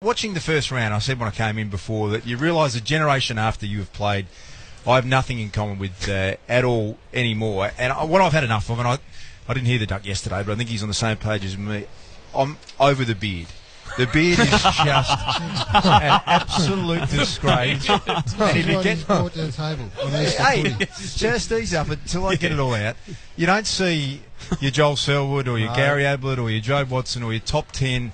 watching the first round, I said when I came in before that you realise the generation after you have played, I have nothing in common with at all anymore. And what I've had enough of, and I didn't hear the duck yesterday, but I think he's on the same page as me. I'm over the beard. The beard is just an absolute disgrace. And if you get brought to the table, just ease up until I get it all out. You don't see your Joel Selwood or your Garry Ablett or your Joe Watson or your top 10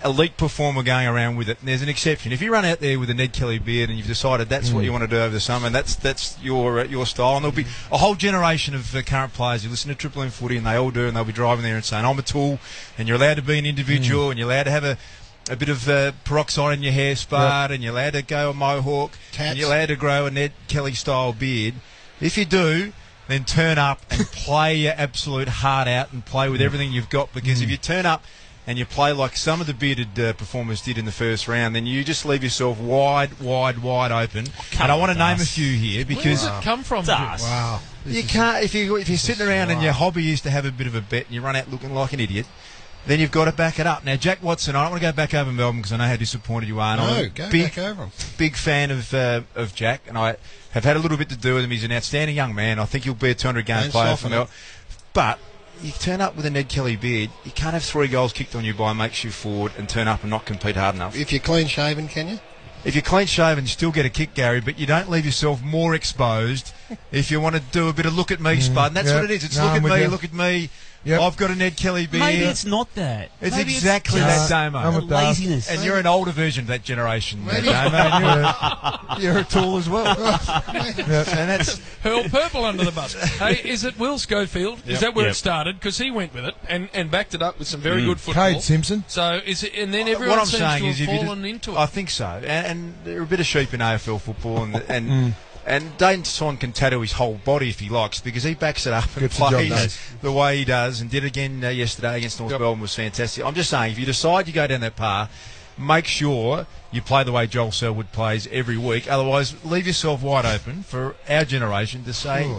elite performer going around with it. And there's an exception. If you run out there with a Ned Kelly beard and you've decided that's what you want to do over the summer, and that's your style, and there'll be a whole generation of current players who listen to Triple M Footy, and they all do, and they'll be driving there and saying, I'm a tool, and you're allowed to be an individual, and you're allowed to have a bit of peroxide in your hair, Spud, and you're allowed to go a mohawk, and you're allowed to grow a Ned Kelly-style beard. If you do, then turn up and play your absolute heart out and play with everything you've got, because if you turn up and you play like some of the bearded performers did in the first round, then you just leave yourself wide open. And I want to name a few here because where does it come from? Wow. You can't if you're sitting around and your hobby is to have a bit of a bet and you run out looking like an idiot, then you've got to back it up. Now, Jack Watson, I don't want to go back over Melbourne because I know how disappointed you are. And I'm back over him. Big fan of Jack, and I have had a little bit to do with him. He's an outstanding young man. I think he'll be a 200-game player for Melbourne. But you turn up with a Ned Kelly beard, you can't have 3 goals kicked on you by a makeshift forward and turn up and not compete hard enough. If you're clean-shaven, can you? If you're clean-shaven, you still get a kick, Garry, but you don't leave yourself more exposed if you want to do a bit of look at me, Spud. And that's what it is. It's look at me. Yep. I've got a Ned Kelly beard. Maybe it's not that. It's exactly that, Damo. Laziness. And you're an older version of that generation, Damo. And you're a tool as well. And that's hurl purple under the bus. Hey, is it Will Schofield? Is that where it started? Because he went with it and backed it up with some very good football. Cade Simpson. So is it? And then everyone seems to have fallen into it. I think so. And there are a bit of sheep in AFL football, and Dayton Swan can tattoo his whole body if he likes, because he backs it up and plays the way he does, and did again yesterday against North Melbourne was fantastic. I'm just saying, if you decide you go down that path, make sure you play the way Joel Selwood plays every week. Otherwise, leave yourself wide open for our generation to say,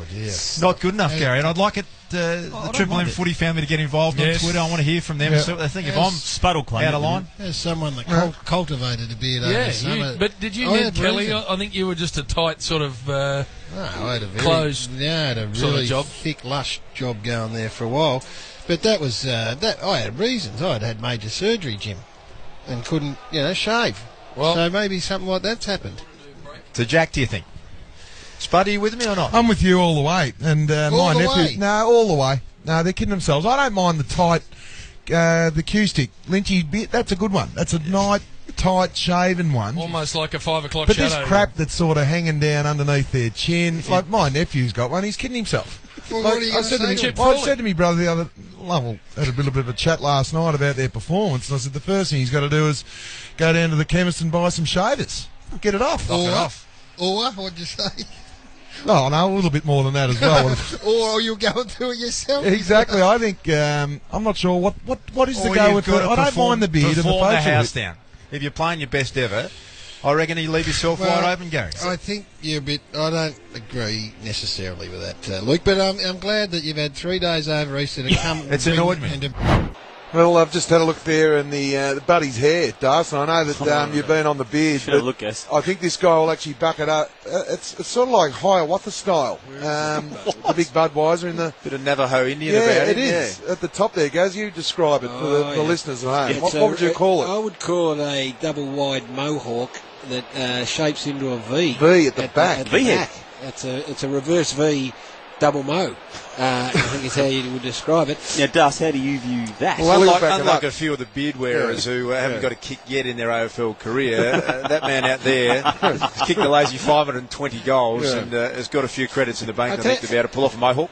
not good enough, Garry. And I'd like the Triple M Footy family to get in-volved on Twitter. I want to hear from them. So I think if I'm out of line. There's someone that cultivated a beard over the summer. But did you, Ned Kelly? I think you were just a tight sort of I had a closed I had a really thick, lush job going there for a while. But that was that. I had reasons. I'd had major surgery, Jim, and couldn't, shave. Well, so maybe something like that's happened. So, Jack, do you think? Spud, are you with me or not? I'm with you all the way. And my nephew, all the way. No, they're kidding themselves. I don't mind the tight, the Q-stick, Lynchy bit. That's a good one. That's a nice, tight, shaven one. Almost like a 5 o'clock but shadow. But this crap that's sort of hanging down underneath their chin, like my nephew's got one. He's kidding himself. Well, what are you I said to me brother the other, had a little bit of a chat last night about their performance, and I said the first thing he's got to do is go down to the chemist and buy some shavers. Get it off. Knock it off. Or, what'd you say? Oh, no, a little bit more than that as well. Or you'll go and do it yourself. Exactly. I think, I'm not sure what is the go with it. I don't mind the beard and the facial. The house down. If you're playing your best ever, I reckon you leave yourself wide open, Garry. I think you're a bit. I don't agree necessarily with that, Luke. But I'm glad that you've had 3 days over Easter to come. It's annoyed me. Well, I've just had a look there in the Buddy's hair, Das, and I know that you've been on the beard. Should have looked, yes. I think this guy will actually back it up. It's sort of like Hiawatha style. The big Budweiser in the... Bit of Navajo Indian about it. It is. At the top there, Gaz, you describe it for the listeners at home. What would you call it? I would call it a double-wide mohawk that shapes into a V. V at the back. V-head. It's a reverse V. Double mo, I think is how you would describe it. Now, Dus, how do you view that? Well, unlike a few of the beard wearers who haven't got a kick yet in their AFL career, that man out there has kicked a lazy 520 goals and has got a few credits in the bank, I think, to be able to pull off a mohawk.